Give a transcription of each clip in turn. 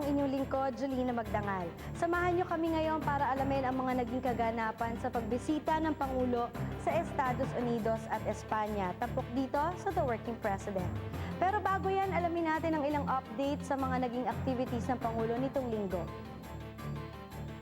ang inyong lingkod, Julina Magdangal. Samahan niyo kami ngayon para alamin ang mga naging kaganapan sa pagbisita ng Pangulo sa Estados Unidos at Espanya, tapok dito sa The Working President. Pero bago yan, alamin natin ang ilang update sa mga naging activities ng Pangulo nitong linggo.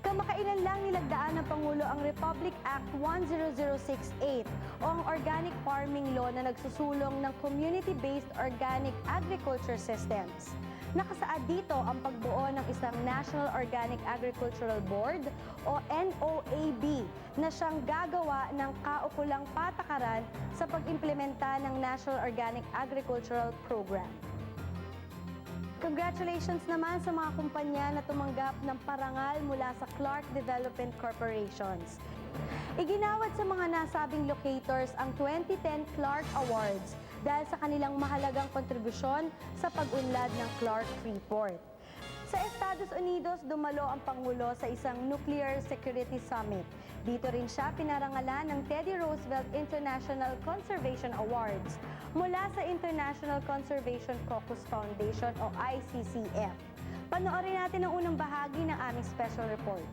Kamakailan lang nilagdaan ng Pangulo ang Republic Act 10068 o ang Organic Farming Law na nagsusulong ng community-based organic agriculture systems. Nakasaad dito ang pagbuo ng isang National Organic Agricultural Board o NOAB na siyang gagawa ng kaukulang patakaran sa pag-implementa ng National Organic Agricultural Program. Congratulations naman sa mga kumpanya na tumanggap ng parangal mula sa Clark Development Corporations. Iginawad sa mga nasabing locators ang 2010 Clark Awards dahil sa kanilang mahalagang kontribusyon sa pag-unlad ng Clark Freeport. Sa Estados Unidos, dumalo ang Pangulo sa isang Nuclear Security Summit. Dito rin siya pinarangalan ng Teddy Roosevelt International Conservation Awards mula sa International Conservation Caucus Foundation o ICCF. Panoorin natin ang unang bahagi ng aming special report.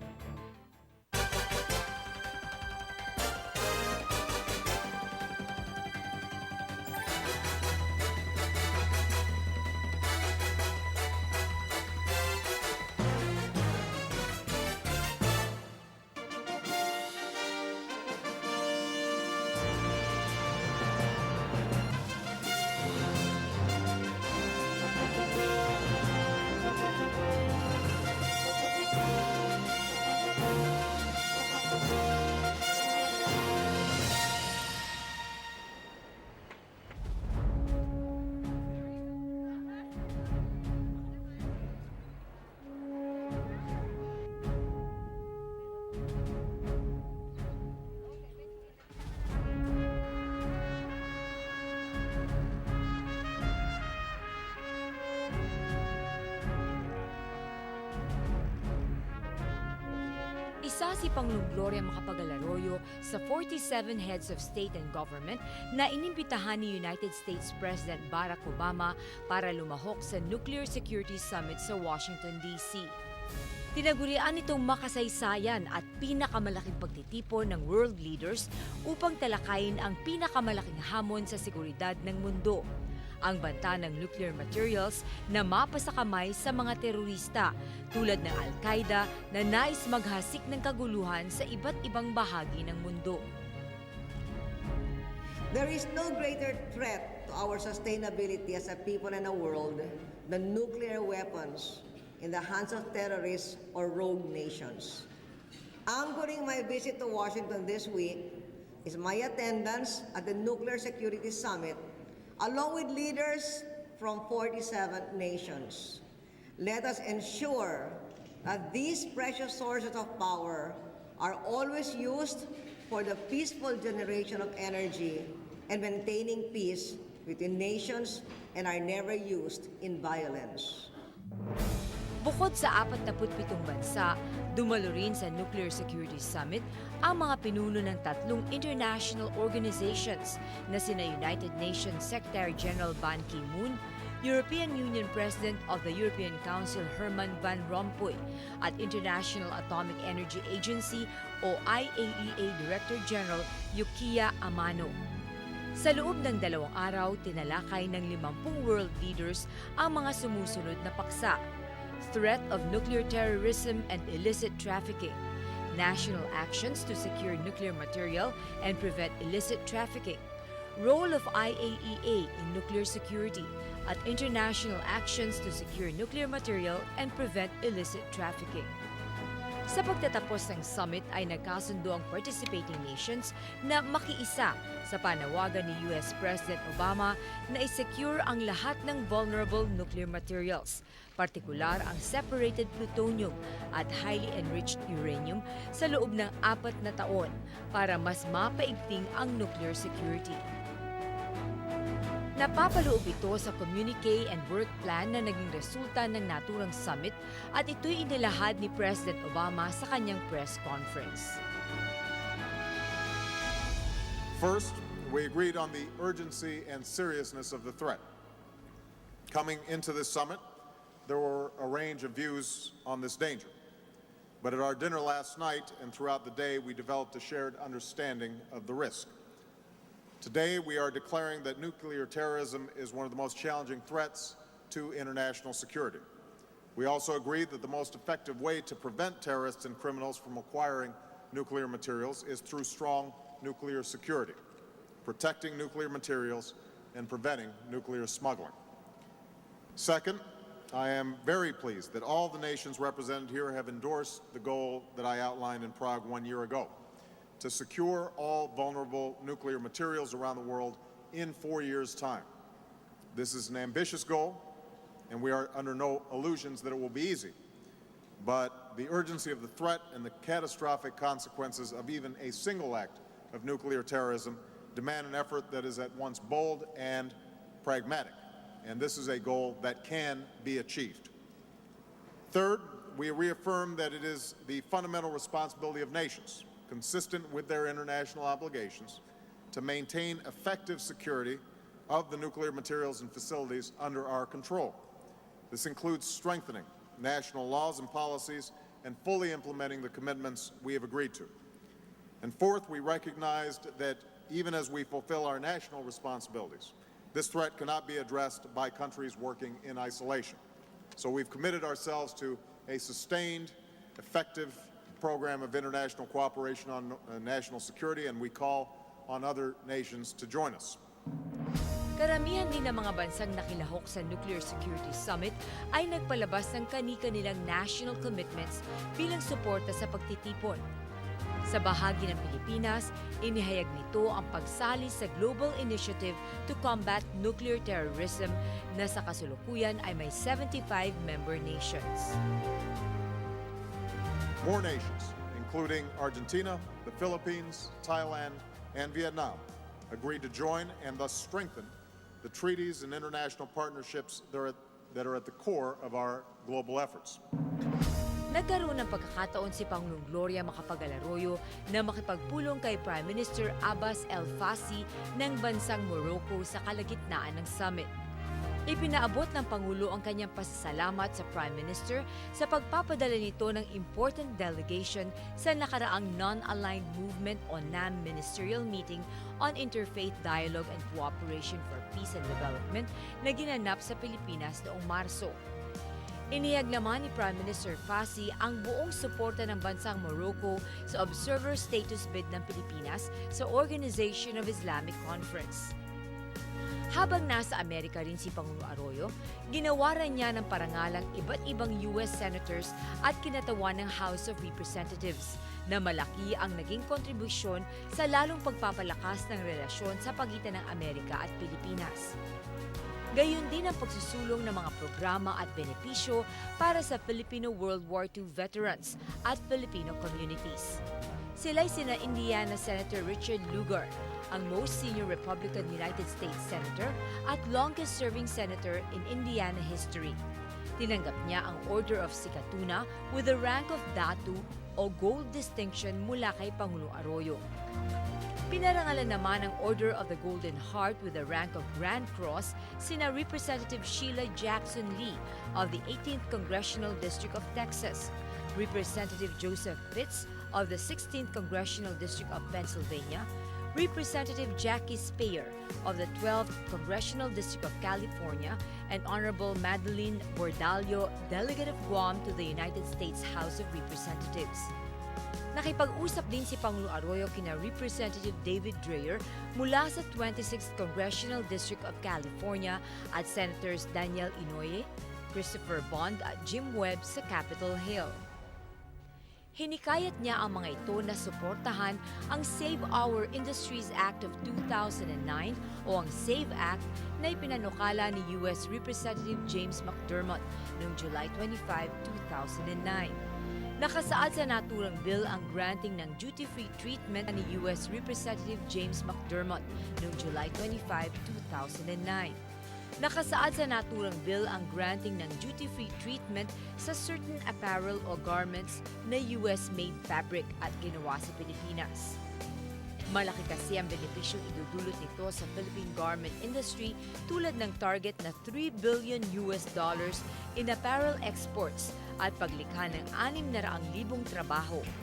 Isa si Pangulong Gloria Macapagal-Arroyo sa 47 heads of state and government na inimbitahan ni United States President Barack Obama para lumahok sa Nuclear Security Summit sa Washington, D.C. Tinagurian itong makasaysayan at pinakamalaking pagtitipon ng world leaders upang talakayin ang pinakamalaking hamon sa seguridad ng mundo, ang banta ng nuclear materials na mapasakamay sa mga terorista tulad ng Al-Qaeda na nais maghasik ng kaguluhan sa iba't ibang bahagi ng mundo. There is no greater threat to our sustainability as a people and a world than nuclear weapons in the hands of terrorists or rogue nations. Anchoring my visit to Washington this week is my attendance at the Nuclear Security Summit along with leaders from 47 nations. Let us ensure that these precious sources of power are always used for the peaceful generation of energy and maintaining peace between nations and are never used in violence. Bukod sa 47 bansa, dumalo rin sa Nuclear Security Summit ang mga pinuno ng tatlong international organizations na sina United Nations Secretary General Ban Ki-moon, European Union President of the European Council Herman Van Rompuy at International Atomic Energy Agency o IAEA Director General Yukiya Amano. Sa loob ng 2 araw, tinalakay ng 50 world leaders ang mga sumusunod na paksa: threat of nuclear terrorism and illicit trafficking, national actions to secure nuclear material and prevent illicit trafficking, role of IAEA in nuclear security, at international actions to secure nuclear material and prevent illicit trafficking. Sa pagtatapos ng summit ay nagkasundo ang participating nations na makiisa sa panawagan ni US President Obama na i-secure ang lahat ng vulnerable nuclear materials, partikular ang separated plutonium at highly enriched uranium sa loob ng 4 na taon para mas mapaigting ang nuclear security. Napapaloob ito sa communique and work plan na naging resulta ng naturang summit at ito'y inilahad ni President Obama sa kanyang press conference. First, we agreed on the urgency and seriousness of the threat. Coming into this summit, there were a range of views on this danger. But at our dinner last night and throughout the day, we developed a shared understanding of the risk. Today, we are declaring that nuclear terrorism is one of the most challenging threats to international security. We also agreed that the most effective way to prevent terrorists and criminals from acquiring nuclear materials is through strong nuclear security, protecting nuclear materials and preventing nuclear smuggling. Second, I am very pleased that all the nations represented here have endorsed the goal that I outlined in Prague 1 year ago, to secure all vulnerable nuclear materials around the world in 4 years' time. This is an ambitious goal, and we are under no illusions that it will be easy. But the urgency of the threat and the catastrophic consequences of even a single act of nuclear terrorism demand an effort that is at once bold and pragmatic. And this is a goal that can be achieved. Third, we reaffirm that it is the fundamental responsibility of nations, consistent with their international obligations, to maintain effective security of the nuclear materials and facilities under our control. This includes strengthening national laws and policies and fully implementing the commitments we have agreed to. And fourth, we recognized that even as we fulfill our national responsibilities, this threat cannot be addressed by countries working in isolation. So we've committed ourselves to a sustained, effective program of international cooperation on national security, and we call on other nations to join us. Karamihan din ng mga bansang nakilahok sa Nuclear Security Summit ay nagpalabas ng kani-kanilang national commitments bilang suporta sa pagtitipon. Sa bahagi ng Pilipinas, inihayag nito ang pagsali sa Global Initiative to Combat Nuclear Terrorism na sa kasalukuyan ay may 75 member nations. More nations, including Argentina, the Philippines, Thailand, and Vietnam, agreed to join and thus strengthen the treaties and international partnerships that are at the core of our global efforts. Nagkaroon ng pagkakataon si Pangulong Gloria Macapagal-Arroyo na makipagpulong kay Prime Minister Abbas El Fassi ng bansang Morocco sa kalagitnaan ng summit. Ipinaabot ng Pangulo ang kanyang pasasalamat sa Prime Minister sa pagpapadala nito ng important delegation sa nakaraang Non-Aligned Movement o NAM Ministerial Meeting on Interfaith Dialogue and Cooperation for Peace and Development na ginanap sa Pilipinas noong Marso. Inihag naman ni Prime Minister Fassi ang buong suporta ng bansang Morocco sa observer status bid ng Pilipinas sa Organization of Islamic Conference. Habang nasa Amerika rin si Pangulong Arroyo, ginawaran niya ng parangalang iba't ibang US Senators at kinatawan ng House of Representatives na malaki ang naging kontribusyon sa lalong pagpapalakas ng relasyon sa pagitan ng Amerika at Pilipinas. Gayon din ang pagsusulong ng mga programa at benepisyo para sa Filipino World War II veterans at Filipino communities. Sila'y sina Indiana Senator Richard Lugar, ang most senior Republican United States Senator at longest-serving senator in Indiana history. Tinanggap niya ang Order of Sikatuna with the rank of Datu o Gold Distinction mula kay Pangulong Arroyo. Pinarangalan naman ang Order of the Golden Heart with the rank of Grand Cross sina Representative Sheila Jackson Lee of the 18th Congressional District of Texas, Representative Joseph Fitz of the 16th Congressional District of Pennsylvania, Representative Jackie Speyer of the 12th Congressional District of California, and Honorable Madeline Bordallo, Delegate of Guam to the United States House of Representatives. Nakipag-usap din si Pangulong Arroyo kina Representative David Dreyer mula sa 26th Congressional District of California at Senators Daniel Inouye, Christopher Bond at Jim Webb sa Capitol Hill. Hinikayat niya ang mga ito na suportahan ang Save Our Industries Act of 2009 o ang SAVE Act na ipinanukala ni U.S. Representative James McDermott noong July 25, 2009. Nakasaad sa naturang bill ang granting ng duty-free treatment ni U.S. Representative James McDermott noong July 25, 2009. Nakasaad sa naturang bill ang granting ng duty-free treatment sa certain apparel o garments na US-made fabric at ginawa sa Pilipinas. Malaki kasi ang benepisyong idudulot nito sa Philippine garment industry tulad ng target na $3 billion in apparel exports at paglikha ng 600,000 trabaho.